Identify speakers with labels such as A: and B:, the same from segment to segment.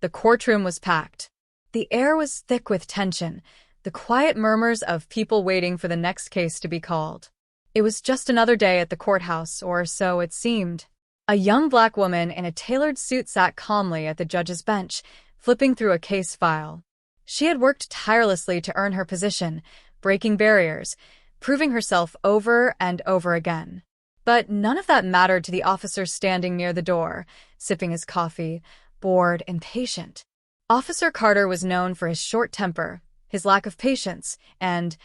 A: The courtroom was packed. The air was thick with tension, the quiet murmurs of people waiting for the next case to be called. It was just another day at the courthouse, or so it seemed. A young black woman in a tailored suit sat calmly at the judge's bench, flipping through a case file. She had worked tirelessly to earn her position, breaking barriers, proving herself over and over again. But none of that mattered to the officer standing near the door, sipping his coffee, bored and patient. Officer Carter was known for his short temper, his lack of patience, and,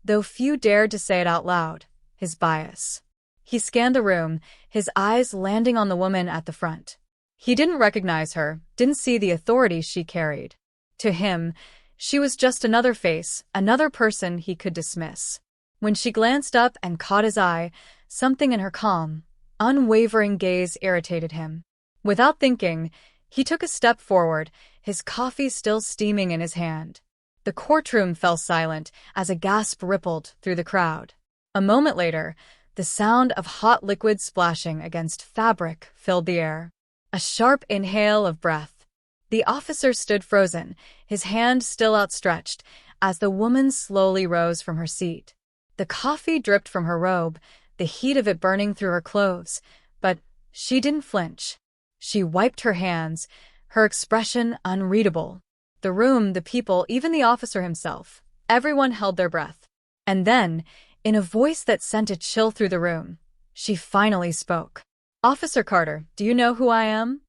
A: though few dared to say it out loud, his bias. He scanned the room, his eyes landing on the woman at the front. He didn't recognize her, didn't see the authority she carried. To him, she was just another face, another person he could dismiss. When she glanced up and caught his eye, something in her calm, unwavering gaze irritated him. Without thinking, he took a step forward, his coffee still steaming in his hand. The courtroom fell silent as a gasp rippled through the crowd. A moment later, the sound of hot liquid splashing against fabric filled the air. A sharp inhale of breath. The officer stood frozen, his hand still outstretched, as the woman slowly rose from her seat. The coffee dripped from her robe, the heat of it burning through her clothes, but she didn't flinch. She wiped her hands, her expression unreadable. The room, the people, even the officer himself, everyone held their breath. And then, in a voice that sent a chill through the room, she finally spoke. "Officer Carter, do you know who I am?"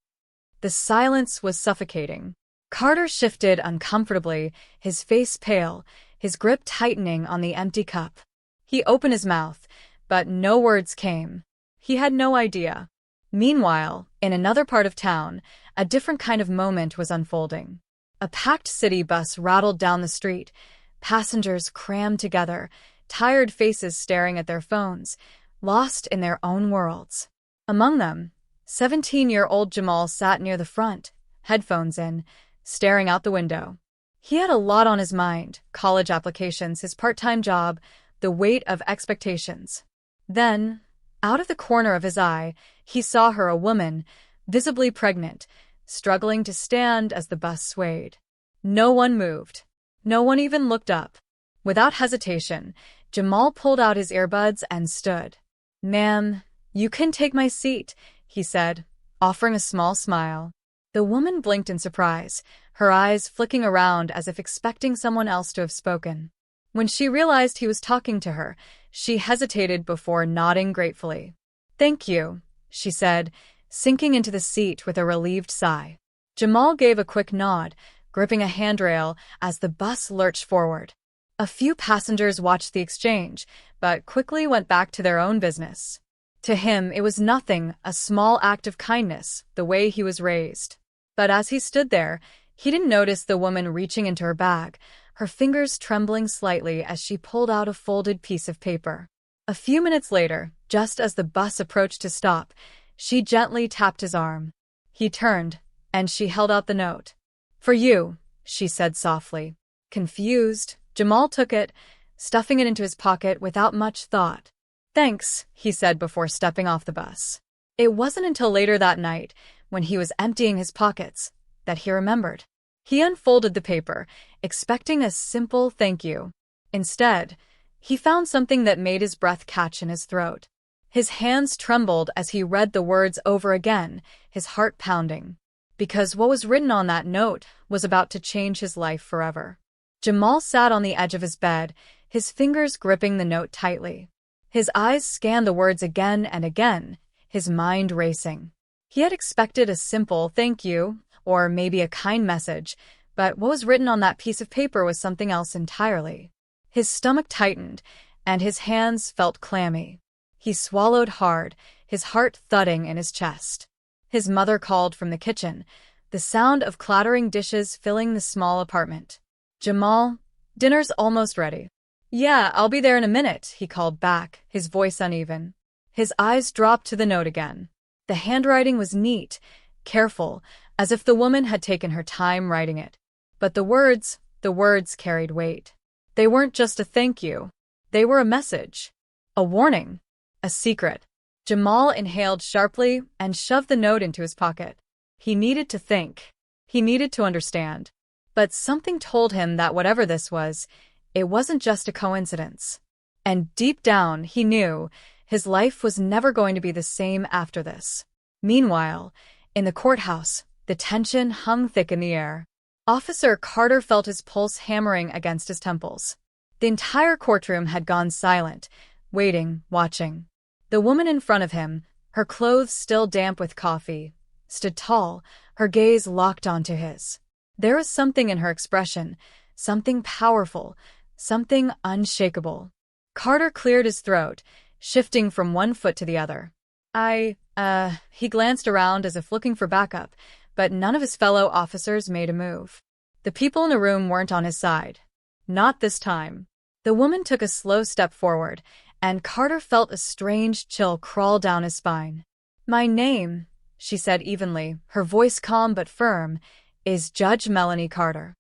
A: The silence was suffocating. Carter shifted uncomfortably, his face pale, his grip tightening on the empty cup. He opened his mouth, but no words came. He had no idea. Meanwhile, in another part of town, a different kind of moment was unfolding. A packed city bus rattled down the street, passengers crammed together, tired faces staring at their phones, lost in their own worlds. Among them, 17-year-old Jamal sat near the front, headphones in, staring out the window. He had a lot on his mind: college applications, his part-time job, the weight of expectations. Then, out of the corner of his eye, he saw her, a woman, visibly pregnant, struggling to stand as the bus swayed. No one moved. No one even looked up. Without hesitation, Jamal pulled out his earbuds and stood. "Ma'am, you can take my seat," he said, offering a small smile. The woman blinked in surprise, her eyes flicking around as if expecting someone else to have spoken. When she realized he was talking to her, she hesitated before nodding gratefully. "Thank you," she said, sinking into the seat with a relieved sigh. Jamal gave a quick nod, gripping a handrail as the bus lurched forward. A few passengers watched the exchange, but quickly went back to their own business. To him, it was nothing, a small act of kindness, the way he was raised. But as he stood there, he didn't notice the woman reaching into her bag, her fingers trembling slightly as she pulled out a folded piece of paper. A few minutes later, just as the bus approached to stop, she gently tapped his arm. He turned, and she held out the note. "For you," she said softly. Confused, Jamal took it, stuffing it into his pocket without much thought. "Thanks," he said before stepping off the bus. It wasn't until later that night, when he was emptying his pockets, that he remembered. He unfolded the paper, expecting a simple thank you. Instead, he found something that made his breath catch in his throat. His hands trembled as he read the words over again, his heart pounding. Because what was written on that note was about to change his life forever. Jamal sat on the edge of his bed, his fingers gripping the note tightly. His eyes scanned the words again and again, his mind racing. He had expected a simple thank you, or maybe a kind message, but what was written on that piece of paper was something else entirely. His stomach tightened, and his hands felt clammy. He swallowed hard, his heart thudding in his chest. His mother called from the kitchen, the sound of clattering dishes filling the small apartment. "Jamal, dinner's almost ready." "Yeah, I'll be there in a minute," he called back, his voice uneven. His eyes dropped to the note again. The handwriting was neat, careful, as if the woman had taken her time writing it. But the words carried weight. They weren't just a thank you. They were a message. A warning. A secret. Jamal inhaled sharply and shoved the note into his pocket. He needed to think. He needed to understand. But something told him that whatever this was, it wasn't just a coincidence. And deep down, he knew his life was never going to be the same after this. Meanwhile, in the courthouse, the tension hung thick in the air. Officer Carter felt his pulse hammering against his temples. The entire courtroom had gone silent, waiting, watching. The woman in front of him, her clothes still damp with coffee, stood tall, her gaze locked onto his. There was something in her expression, something powerful, something unshakable. Carter cleared his throat, shifting from one foot to the other. He glanced around as if looking for backup, but none of his fellow officers made a move. The people in the room weren't on his side. Not this time. The woman took a slow step forward, and Carter felt a strange chill crawl down his spine. "My name," she said evenly, her voice calm but firm, "is Judge Melanie Carter."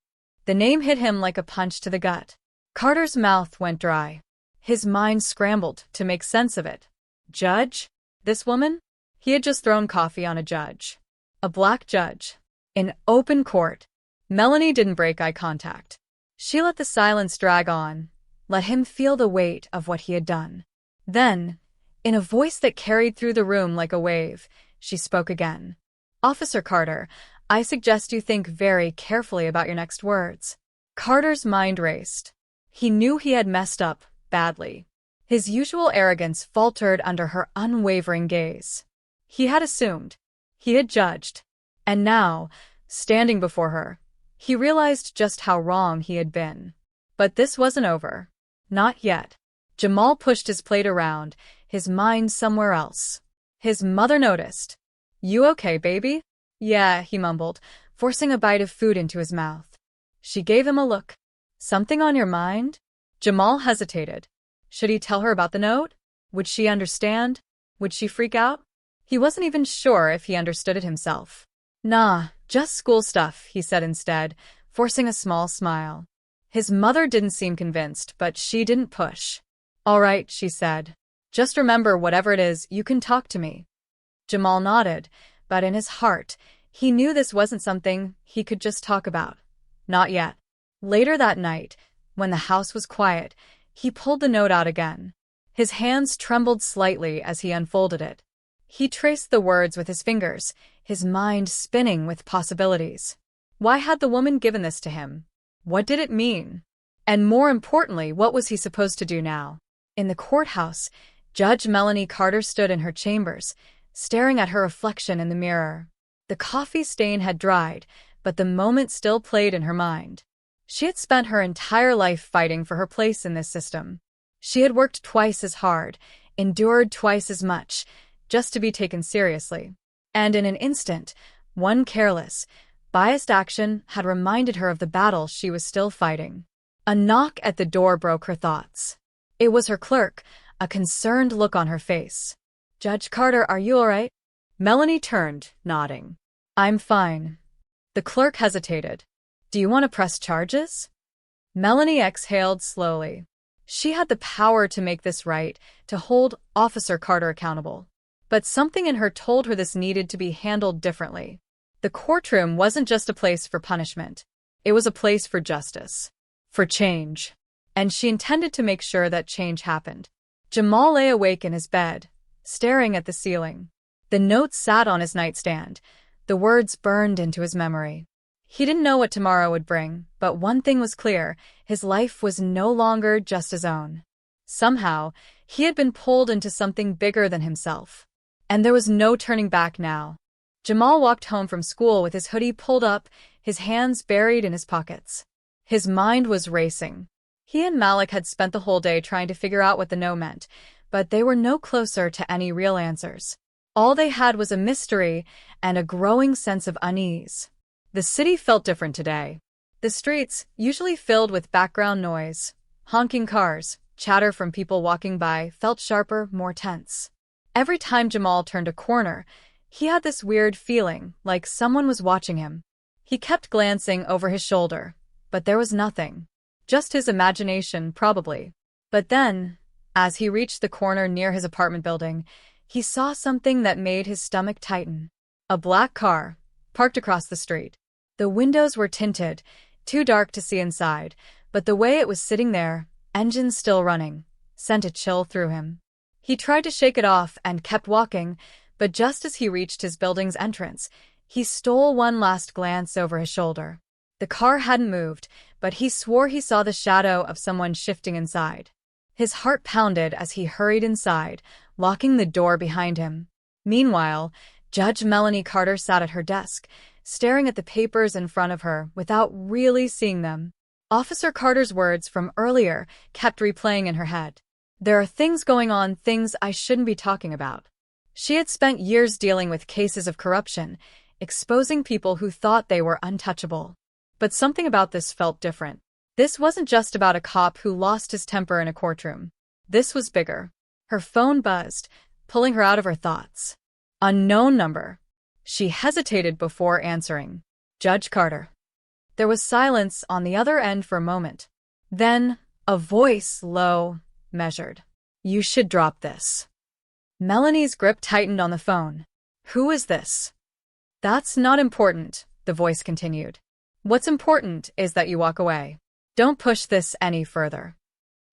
A: The name hit him like a punch to the gut. Carter's mouth went dry. His mind scrambled to make sense of it. Judge? This woman? He had just thrown coffee on a judge. A black judge. In open court. Melanie didn't break eye contact. She let the silence drag on, let him feel the weight of what he had done. Then, in a voice that carried through the room like a wave, she spoke again. "Officer Carter, I suggest you think very carefully about your next words." Carter's mind raced. He knew he had messed up badly. His usual arrogance faltered under her unwavering gaze. He had assumed. He had judged. And now, standing before her, he realized just how wrong he had been. But this wasn't over. Not yet. Jamal pushed his plate around, his mind somewhere else. His mother noticed. "You okay, baby?" "Yeah," he mumbled, forcing a bite of food into his mouth. She gave him a look. "Something on your mind?" Jamal hesitated. Should he tell her about the note? Would she understand? Would she freak out? He wasn't even sure if he understood it himself. "Nah, just school stuff," he said instead, forcing a small smile. His mother didn't seem convinced, but she didn't push. "All right," she said. "Just remember, whatever it is, you can talk to me." Jamal nodded, but in his heart, he knew this wasn't something he could just talk about. Not yet. Later that night, when the house was quiet, he pulled the note out again. His hands trembled slightly as he unfolded it. He traced the words with his fingers, his mind spinning with possibilities. Why had the woman given this to him? What did it mean? And more importantly, what was he supposed to do now? In the courthouse, Judge Melanie Carter stood in her chambers, staring at her reflection in the mirror. The coffee stain had dried, but the moment still played in her mind. She had spent her entire life fighting for her place in this system. She had worked twice as hard, endured twice as much, just to be taken seriously. And in an instant, one careless, biased action had reminded her of the battle she was still fighting. A knock at the door broke her thoughts. It was her clerk, a concerned look on her face. "Judge Carter, are you all right?" Melanie turned, nodding. "I'm fine." The clerk hesitated. "Do you want to press charges?" Melanie exhaled slowly. She had the power to make this right, to hold Officer Carter accountable. But something in her told her this needed to be handled differently. The courtroom wasn't just a place for punishment. It was a place for justice. For change. And she intended to make sure that change happened. Jamal lay awake in his bed, staring at the ceiling. The note sat on his nightstand. The words burned into his memory. He didn't know what tomorrow would bring, but one thing was clear: his life was no longer just his own. Somehow, he had been pulled into something bigger than himself. And there was no turning back now. Jamal walked home from school with his hoodie pulled up, his hands buried in his pockets. His mind was racing. He and Malik had spent the whole day trying to figure out what the no meant, but they were no closer to any real answers. All they had was a mystery and a growing sense of unease. The city felt different today. The streets, usually filled with background noise, honking cars, chatter from people walking by, felt sharper, more tense. Every time Jamal turned a corner, he had this weird feeling, like someone was watching him. He kept glancing over his shoulder, but there was nothing. Just his imagination, probably. But then, as he reached the corner near his apartment building, he saw something that made his stomach tighten. A black car, parked across the street. The windows were tinted, too dark to see inside, but the way it was sitting there, engines still running, sent a chill through him. He tried to shake it off and kept walking, but just as he reached his building's entrance, he stole one last glance over his shoulder. The car hadn't moved, but he swore he saw the shadow of someone shifting inside. His heart pounded as he hurried inside, locking the door behind him. Meanwhile, Judge Melanie Carter sat at her desk, staring at the papers in front of her without really seeing them. Officer Carter's words from earlier kept replaying in her head. There are things going on, things I shouldn't be talking about. She had spent years dealing with cases of corruption, exposing people who thought they were untouchable. But something about this felt different. This wasn't just about a cop who lost his temper in a courtroom. This was bigger. Her phone buzzed, pulling her out of her thoughts. Unknown number. She hesitated before answering. Judge Carter. There was silence on the other end for a moment. Then, a voice, low, measured. You should drop this. Melanie's grip tightened on the phone. Who is this? That's not important, the voice continued. What's important is that you walk away. Don't push this any further.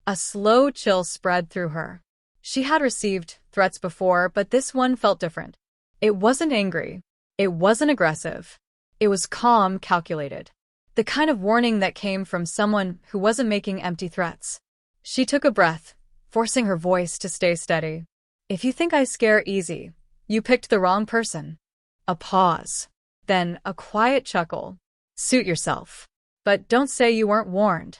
A: A slow chill spread through her. She had received threats before, but this one felt different. It wasn't angry. It wasn't aggressive. It was calm, calculated. The kind of warning that came from someone who wasn't making empty threats. She took a breath, forcing her voice to stay steady. If you think I scare easy, you picked the wrong person. A pause. Then a quiet chuckle. Suit yourself. But don't say you weren't warned.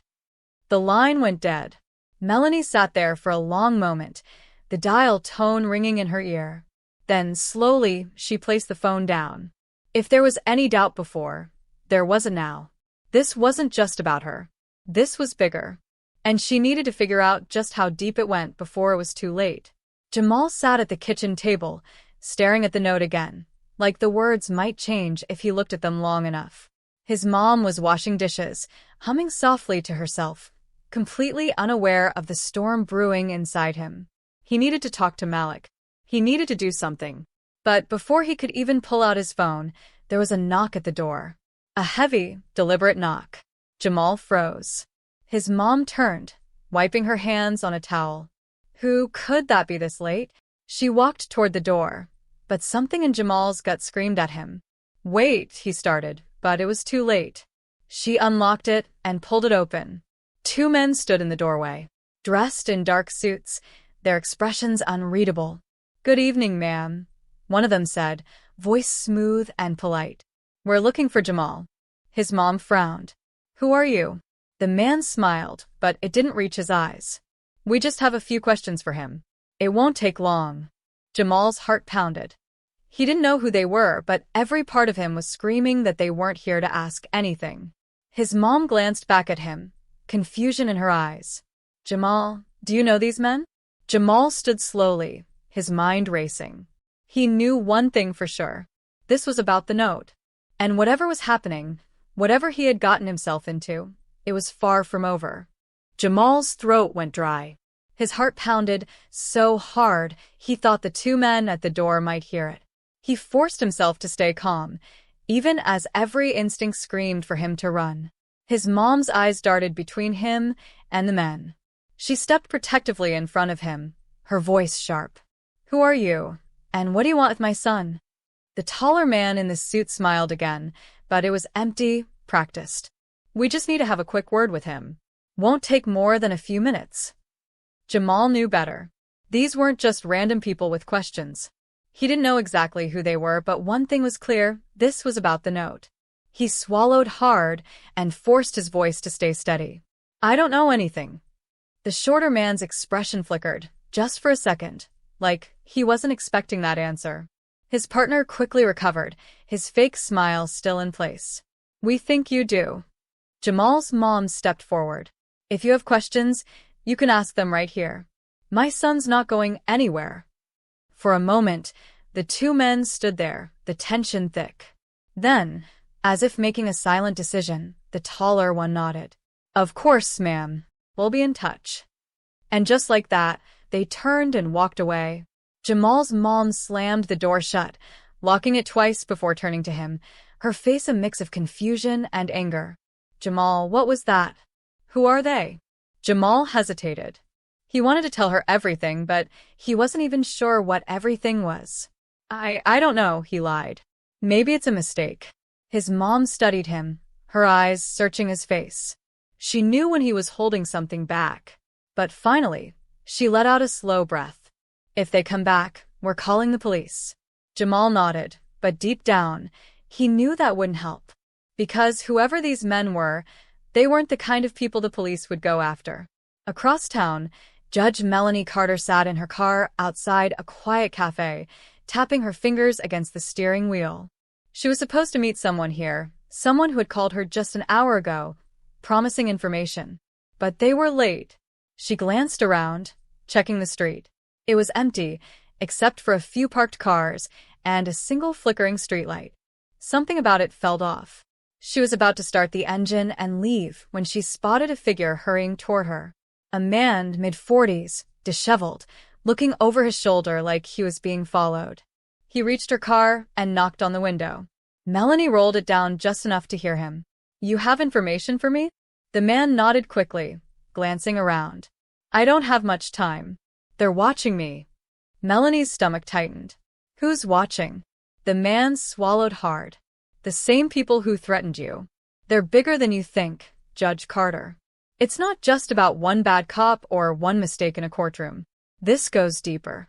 A: The line went dead. Melanie sat there for a long moment, the dial tone ringing in her ear. Then, slowly, she placed the phone down. If there was any doubt before, there wasn't now. This wasn't just about her. This was bigger. And she needed to figure out just how deep it went before it was too late. Jamal sat at the kitchen table, staring at the note again, like the words might change if he looked at them long enough. His mom was washing dishes, humming softly to herself, completely unaware of the storm brewing inside him. He needed to talk to Malik. He needed to do something. But before he could even pull out his phone, there was a knock at the door. A heavy, deliberate knock. Jamal froze. His mom turned, wiping her hands on a towel. Who could that be this late? She walked toward the door, but something in Jamal's gut screamed at him. Wait, he started, but it was too late. She unlocked it and pulled it open. Two men stood in the doorway, dressed in dark suits, their expressions unreadable. Good evening, ma'am, one of them said, voice smooth and polite. We're looking for Jamal. His mom frowned. Who are you? The man smiled, but it didn't reach his eyes. We just have a few questions for him. It won't take long. Jamal's heart pounded. He didn't know who they were, but every part of him was screaming that they weren't here to ask anything. His mom glanced back at him, confusion in her eyes. Jamal, do you know these men? Jamal stood slowly, his mind racing. He knew one thing for sure. This was about the note. And whatever was happening, whatever he had gotten himself into, it was far from over. Jamal's throat went dry. His heart pounded so hard he thought the two men at the door might hear it. He forced himself to stay calm, even as every instinct screamed for him to run. His mom's eyes darted between him and the men. She stepped protectively in front of him, her voice sharp. Who are you? And what do you want with my son? The taller man in the suit smiled again, but it was empty, practiced. We just need to have a quick word with him. Won't take more than a few minutes. Jamal knew better. These weren't just random people with questions. He didn't know exactly who they were, but one thing was clear, this was about the note. He swallowed hard and forced his voice to stay steady. I don't know anything. The shorter man's expression flickered, just for a second, like he wasn't expecting that answer. His partner quickly recovered, his fake smile still in place. We think you do. Jamal's mom stepped forward. If you have questions, you can ask them right here. My son's not going anywhere. For a moment, the two men stood there, the tension thick. Then, as if making a silent decision, the taller one nodded. Of course, ma'am. We'll be in touch. And just like that, they turned and walked away. Jamal's mom slammed the door shut, locking it twice before turning to him, her face a mix of confusion and anger. Jamal, what was that? Who are they? Jamal hesitated. He wanted to tell her everything, but he wasn't even sure what everything was. I don't know, he lied. Maybe it's a mistake. His mom studied him, her eyes searching his face. She knew when he was holding something back. But finally, she let out a slow breath. If they come back, we're calling the police. Jamal nodded, but deep down, he knew that wouldn't help. Because whoever these men were, they weren't the kind of people the police would go after. Across town, Judge Melanie Carter sat in her car outside a quiet cafe, tapping her fingers against the steering wheel. She was supposed to meet someone here, someone who had called her just an hour ago, promising information. But they were late. She glanced around, checking the street. It was empty, except for a few parked cars and a single flickering streetlight. Something about it felt off. She was about to start the engine and leave when she spotted a figure hurrying toward her. A man, mid-40s, disheveled, looking over his shoulder like he was being followed. He reached her car and knocked on the window. Melanie rolled it down just enough to hear him. You have information for me? The man nodded quickly, glancing around. I don't have much time. They're watching me. Melanie's stomach tightened. Who's watching? The man swallowed hard. The same people who threatened you. They're bigger than you think, Judge Carter. It's not just about one bad cop or one mistake in a courtroom. This goes deeper.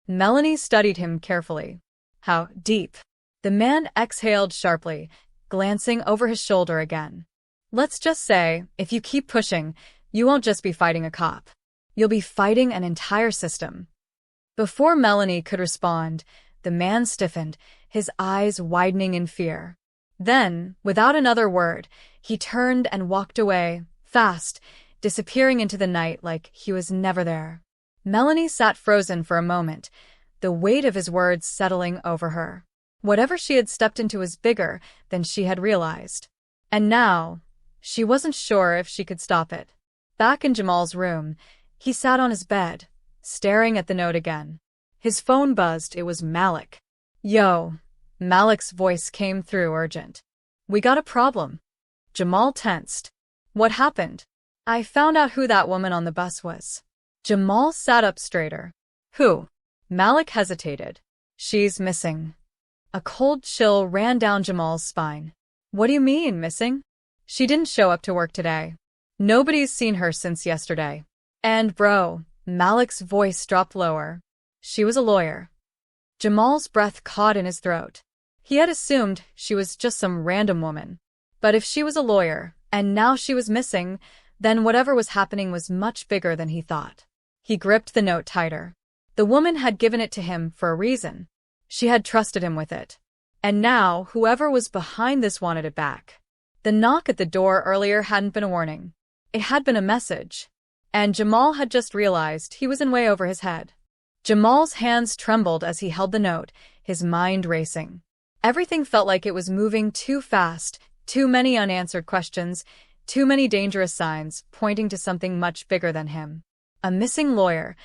A: Melanie studied him carefully. How deep? The man exhaled sharply, glancing over his shoulder again. Let's just say, if you keep pushing, you won't just be fighting a cop. You'll be fighting an entire system. Before Melanie could respond, the man stiffened, his eyes widening in fear. Then, without another word, he turned and walked away, fast, disappearing into the night like he was never there. Melanie sat frozen for a moment, the weight of his words settling over her. Whatever she had stepped into was bigger than she had realized. And now, she wasn't sure if she could stop it. Back in Jamal's room, he sat on his bed, staring at the note again. His phone buzzed. It was Malik. Yo. Malik's voice came through urgent. We got a problem. Jamal tensed. What happened? I found out who that woman on the bus was. Jamal sat up straighter. Who? Malik hesitated. She's missing. A cold chill ran down Jamal's spine. What do you mean, missing? She didn't show up to work today. Nobody's seen her since yesterday. And bro, Malik's voice dropped lower. She was a lawyer. Jamal's breath caught in his throat. He had assumed she was just some random woman. But if she was a lawyer, and now she was missing, then whatever was happening was much bigger than he thought. He gripped the note tighter. The woman had given it to him for a reason. She had trusted him with it. And now, whoever was behind this wanted it back. The knock at the door earlier hadn't been a warning. It had been a message. And Jamal had just realized he was in way over his head. Jamal's hands trembled as he held the note, his mind racing. Everything felt like it was moving too fast, too many unanswered questions, too many dangerous signs pointing to something much bigger than him. A missing lawyer,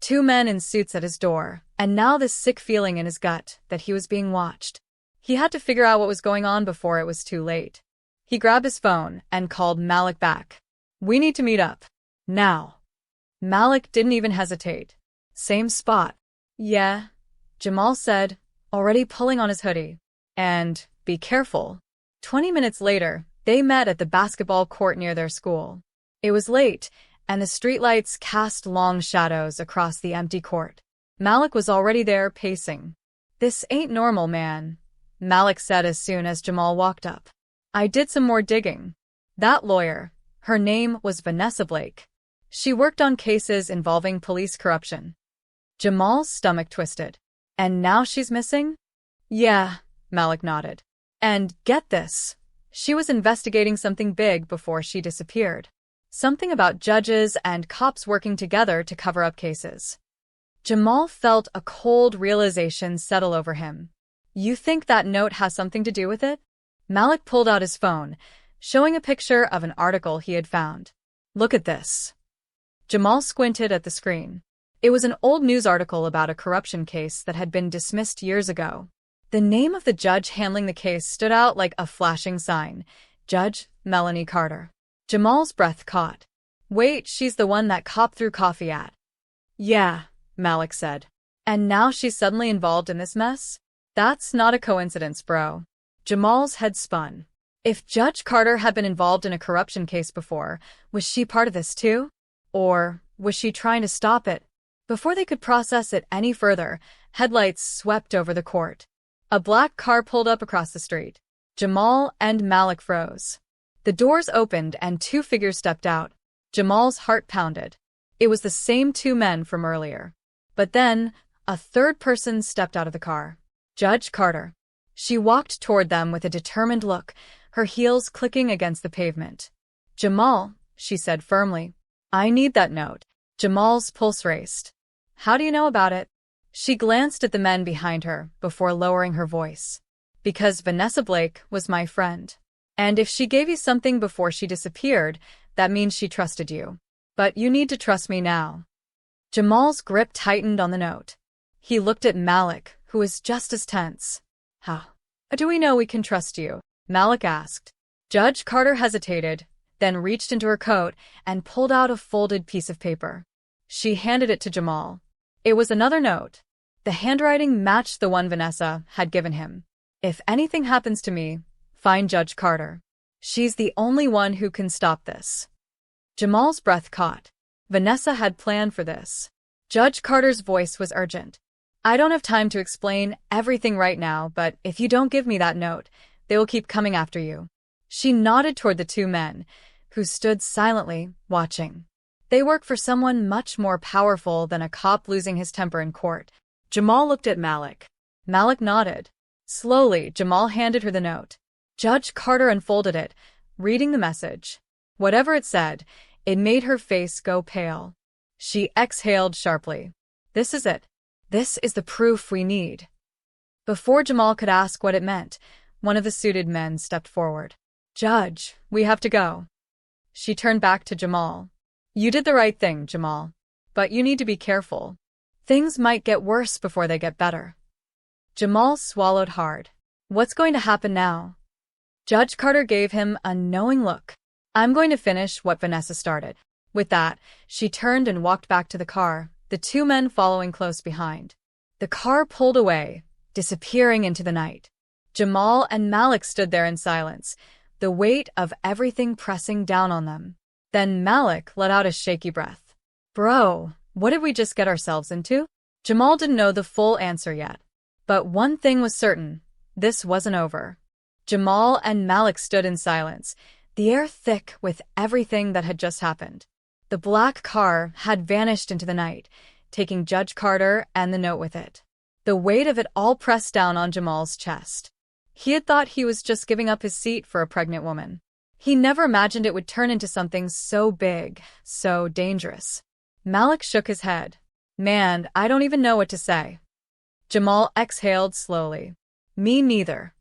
A: 2 men in suits at his door, and now this sick feeling in his gut that he was being watched. He had to figure out what was going on before it was too late. He grabbed his phone and called Malik back. We need to meet up. Now. Malik didn't even hesitate. Same spot. Yeah, Jamal said, already pulling on his hoodie. And, be careful. 20 minutes later, they met at the basketball court near their school. It was late, and the streetlights cast long shadows across the empty court. Malik was already there, pacing. This ain't normal, man, Malik said as soon as Jamal walked up. I did some more digging. That lawyer, her name was Vanessa Blake. She worked on cases involving police corruption. Jamal's stomach twisted. And now she's missing? Yeah, Malik nodded. And get this. She was investigating something big before she disappeared. Something about judges and cops working together to cover up cases. Jamal felt a cold realization settle over him. You think that note has something to do with it? Malik pulled out his phone, showing a picture of an article he had found. Look at this. Jamal squinted at the screen. It was an old news article about a corruption case that had been dismissed years ago. The name of the judge handling the case stood out like a flashing sign. Judge Melanie Carter. Jamal's breath caught. Wait, she's the one that cop threw coffee at. Yeah, Malik said. And now she's suddenly involved in this mess? That's not a coincidence, bro. Jamal's head spun. If Judge Carter had been involved in a corruption case before, was she part of this too? Or was she trying to stop it? Before they could process it any further, headlights swept over the court. A black car pulled up across the street. Jamal and Malik froze. The doors opened and two figures stepped out. Jamal's heart pounded. It was the same two men from earlier. But then, a third person stepped out of the car. Judge Carter. She walked toward them with a determined look, her heels clicking against the pavement. Jamal, she said firmly. I need that note. Jamal's pulse raced. How do you know about it? She glanced at the men behind her before lowering her voice. Because Vanessa Blake was my friend. And if she gave you something before she disappeared, that means she trusted you. But you need to trust me now. Jamal's grip tightened on the note. He looked at Malik, who was just as tense. How do we know we can trust you? Malik asked. Judge Carter hesitated, then reached into her coat and pulled out a folded piece of paper. She handed it to Jamal. It was another note. The handwriting matched the one Vanessa had given him. If anything happens to me, find Judge Carter. She's the only one who can stop this. Jamal's breath caught. Vanessa had planned for this. Judge Carter's voice was urgent. I don't have time to explain everything right now, but if you don't give me that note, they will keep coming after you. She nodded toward the two men, who stood silently, watching. They work for someone much more powerful than a cop losing his temper in court. Jamal looked at Malik. Malik nodded. Slowly, Jamal handed her the note. Judge Carter unfolded it, reading the message. Whatever it said, it made her face go pale. She exhaled sharply. This is it. This is the proof we need. Before Jamal could ask what it meant, one of the suited men stepped forward. Judge, we have to go. She turned back to Jamal. You did the right thing, Jamal. But you need to be careful. Things might get worse before they get better. Jamal swallowed hard. What's going to happen now? Judge Carter gave him a knowing look. I'm going to finish what Vanessa started. With that, she turned and walked back to the car, the two men following close behind. The car pulled away, disappearing into the night. Jamal and Malik stood there in silence, the weight of everything pressing down on them. Then Malik let out a shaky breath. Bro, what did we just get ourselves into? Jamal didn't know the full answer yet. But one thing was certain, this wasn't over. Jamal and Malik stood in silence, the air thick with everything that had just happened. The black car had vanished into the night, taking Judge Carter and the note with it. The weight of it all pressed down on Jamal's chest. He had thought he was just giving up his seat for a pregnant woman. He never imagined it would turn into something so big, so dangerous. Malik shook his head. Man, I don't even know what to say. Jamal exhaled slowly. Me neither.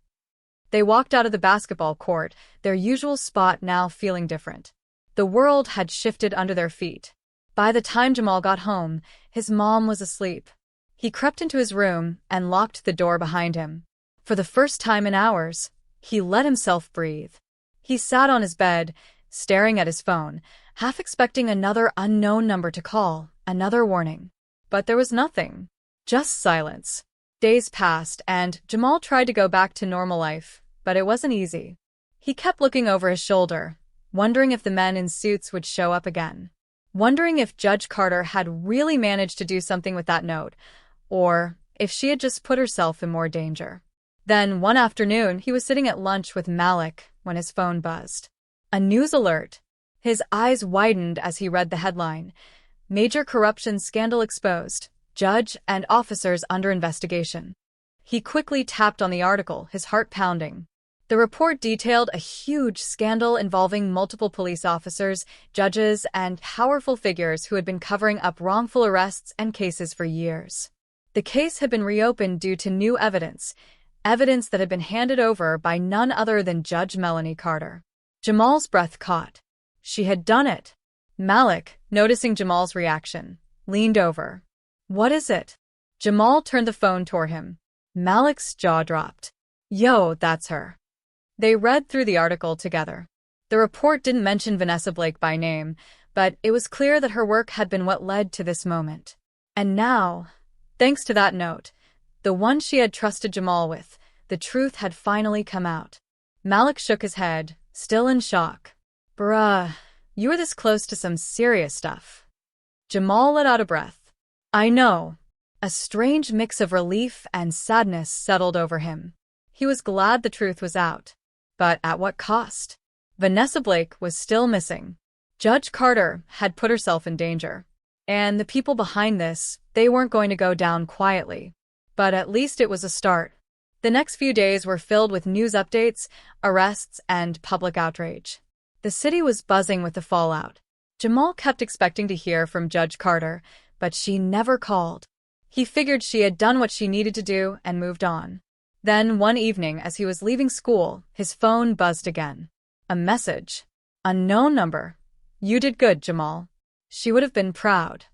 A: They walked out of the basketball court, their usual spot now feeling different. The world had shifted under their feet. By the time Jamal got home, his mom was asleep. He crept into his room and locked the door behind him. For the first time in hours, he let himself breathe. He sat on his bed, staring at his phone, half expecting another unknown number to call, another warning. But there was nothing. Just silence. Days passed, and Jamal tried to go back to normal life, but it wasn't easy. He kept looking over his shoulder, wondering if the men in suits would show up again. Wondering if Judge Carter had really managed to do something with that note, or if she had just put herself in more danger. Then, one afternoon, he was sitting at lunch with Malik when his phone buzzed. A news alert. His eyes widened as he read the headline. Major corruption scandal exposed. Judge and officers under investigation. He quickly tapped on the article, his heart pounding. The report detailed a huge scandal involving multiple police officers, judges, and powerful figures who had been covering up wrongful arrests and cases for years. The case had been reopened due to new evidence that had been handed over by none other than Judge Melanie Carter. Jamal's breath caught. She had done it. Malik, noticing Jamal's reaction, leaned over. What is it? Jamal turned the phone toward him. Malik's jaw dropped. Yo, that's her. They read through the article together. The report didn't mention Vanessa Blake by name, but it was clear that her work had been what led to this moment. And now, thanks to that note, the one she had trusted Jamal with, the truth had finally come out. Malik shook his head, still in shock. Bruh, you were this close to some serious stuff. Jamal let out a breath. I know. A strange mix of relief and sadness settled over him. He was glad the truth was out. But at what cost? Vanessa Blake was still missing. Judge Carter had put herself in danger. And the people behind this, they weren't going to go down quietly. But at least it was a start. The next few days were filled with news updates, arrests, and public outrage. The city was buzzing with the fallout. Jamal kept expecting to hear from Judge Carter, but she never called. He figured she had done what she needed to do and moved on. Then, one evening, as he was leaving school, his phone buzzed again. A message. Unknown number. You did good, Jamal. She would have been proud.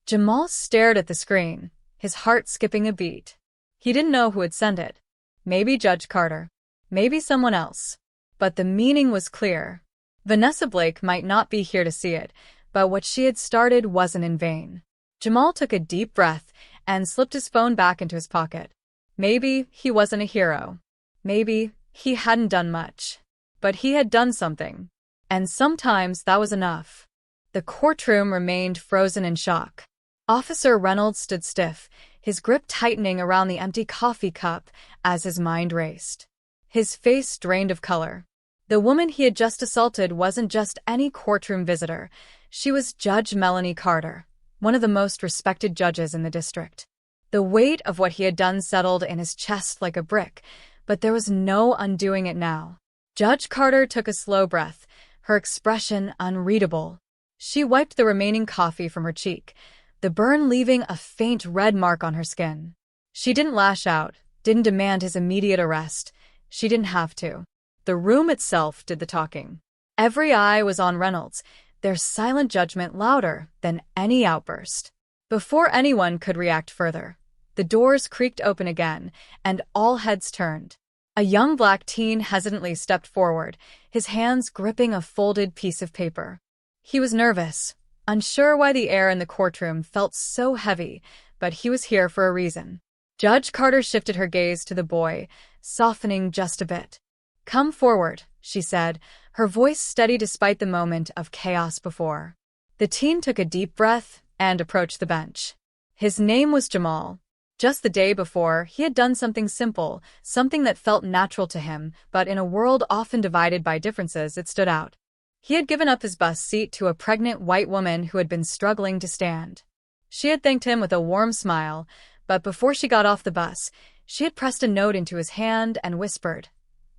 A: Jamal stared at the screen, his heart skipping a beat. He didn't know who had sent it. Maybe Judge Carter. Maybe someone else. But the meaning was clear. Vanessa Blake might not be here to see it, but what she had started wasn't in vain. Jamal took a deep breath and slipped his phone back into his pocket. Maybe he wasn't a hero. Maybe he hadn't done much. But he had done something. And sometimes that was enough. The courtroom remained frozen in shock. Officer Reynolds stood stiff, his grip tightening around the empty coffee cup as his mind raced. His face drained of color. The woman he had just assaulted wasn't just any courtroom visitor. She was Judge Melanie Carter, one of the most respected judges in the district. The weight of what he had done settled in his chest like a brick, but there was no undoing it now. Judge Carter took a slow breath, her expression unreadable. She wiped the remaining coffee from her cheek, the burn leaving a faint red mark on her skin. She didn't lash out, didn't demand his immediate arrest. She didn't have to. The room itself did the talking. Every eye was on Reynolds, their silent judgment louder than any outburst. Before anyone could react further, the doors creaked open again, and all heads turned. A young black teen hesitantly stepped forward, his hands gripping a folded piece of paper. He was nervous, unsure why the air in the courtroom felt so heavy, but he was here for a reason. Judge Carter shifted her gaze to the boy, softening just a bit. Come forward, she said, her voice steady despite the moment of chaos before. The teen took a deep breath and approached the bench. His name was Jamal. Just the day before, he had done something simple, something that felt natural to him, but in a world often divided by differences, it stood out. He had given up his bus seat to a pregnant white woman who had been struggling to stand. She had thanked him with a warm smile, but before she got off the bus, she had pressed a note into his hand and whispered,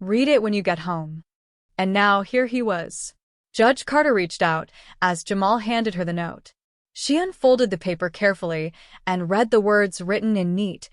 A: "Read it when you get home." And now here he was. Judge Carter reached out as Jamal handed her the note. She unfolded the paper carefully and read the words written in neat,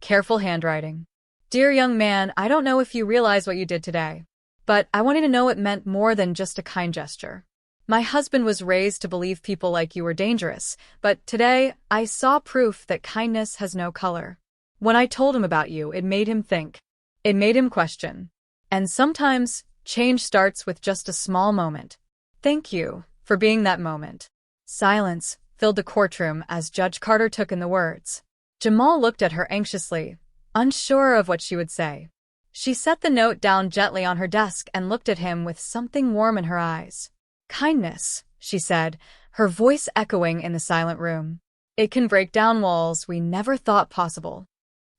A: careful handwriting. Dear young man, I don't know if you realize what you did today, but I want you to know it meant more than just a kind gesture. My husband was raised to believe people like you were dangerous, but today I saw proof that kindness has no color. When I told him about you, it made him think. It made him question. And sometimes, change starts with just a small moment. Thank you for being that moment. Silence filled the courtroom as Judge Carter took in the words. Jamal looked at her anxiously, unsure of what she would say. She set the note down gently on her desk and looked at him with something warm in her eyes. Kindness, she said, her voice echoing in the silent room. It can break down walls we never thought possible.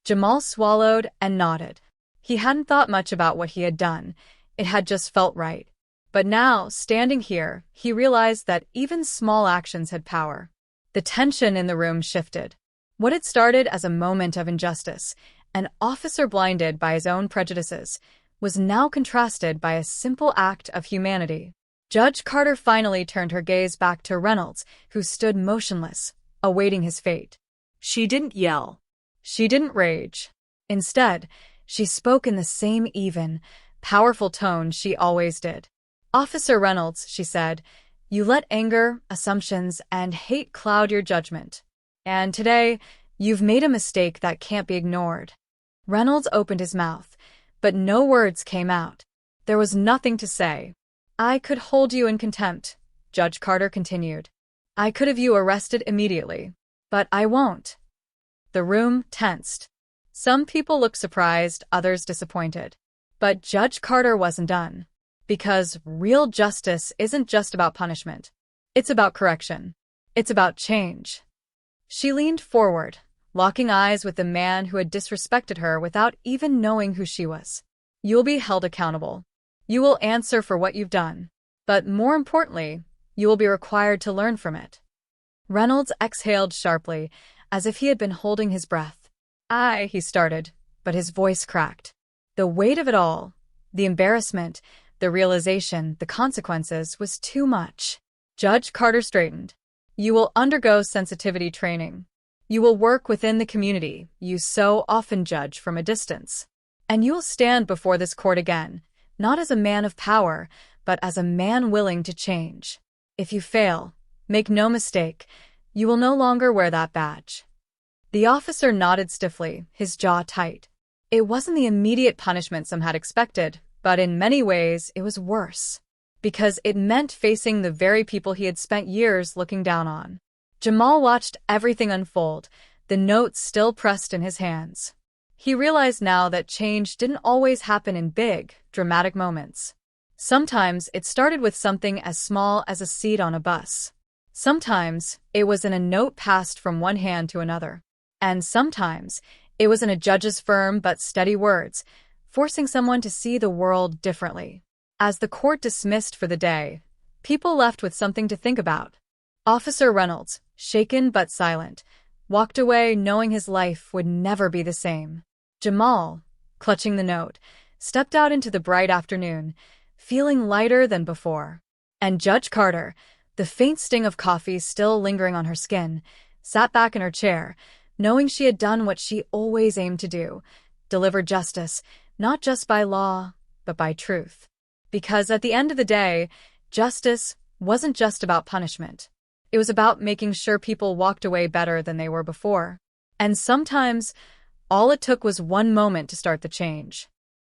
A: Jamal swallowed and nodded. He hadn't thought much about what he had done. It had just felt right. But now, standing here, he realized that even small actions had power. The tension in the room shifted. What had started as a moment of injustice, an officer blinded by his own prejudices, was now contrasted by a simple act of humanity. Judge Carter finally turned her gaze back to Reynolds, who stood motionless, awaiting his fate. She didn't yell. She didn't rage. Instead, she spoke in the same even, powerful tone she always did. Officer Reynolds, she said, you let anger, assumptions, and hate cloud your judgment. And today, you've made a mistake that can't be ignored. Reynolds opened his mouth, but no words came out. There was nothing to say. I could hold you in contempt, Judge Carter continued. I could have you arrested immediately. But I won't. The room tensed. Some people looked surprised, others disappointed. But Judge Carter wasn't done. Because real justice isn't just about punishment. It's about correction. It's about change. She leaned forward, locking eyes with the man who had disrespected her without even knowing who she was. You'll be held accountable. You will answer for what you've done. But more importantly, you will be required to learn from it. Reynolds exhaled sharply, as if he had been holding his breath. He started, but his voice cracked. The weight of it all, the embarrassment, the realization, the consequences, was too much. Judge Carter straightened. You will undergo sensitivity training. You will work within the community you so often judge from a distance. And you will stand before this court again, not as a man of power, but as a man willing to change. If you fail, make no mistake, you will no longer wear that badge. The officer nodded stiffly, his jaw tight. It wasn't the immediate punishment some had expected, but in many ways it was worse. Because it meant facing the very people he had spent years looking down on. Jamal watched everything unfold, the notes still pressed in his hands. He realized now that change didn't always happen in big, dramatic moments. Sometimes it started with something as small as a seat on a bus. Sometimes it was in a note passed from one hand to another. And sometimes it was in a judge's firm but steady words, forcing someone to see the world differently. As the court dismissed for the day, people left with something to think about. Officer Reynolds, shaken but silent, walked away knowing his life would never be the same. Jamal, clutching the note, stepped out into the bright afternoon, feeling lighter than before. And Judge Carter, the faint sting of coffee still lingering on her skin, sat back in her chair, knowing she had done what she always aimed to do, deliver justice, not just by law, but by truth. Because at the end of the day, justice wasn't just about punishment. It was about making sure people walked away better than they were before. And sometimes, all it took was one moment to start the change.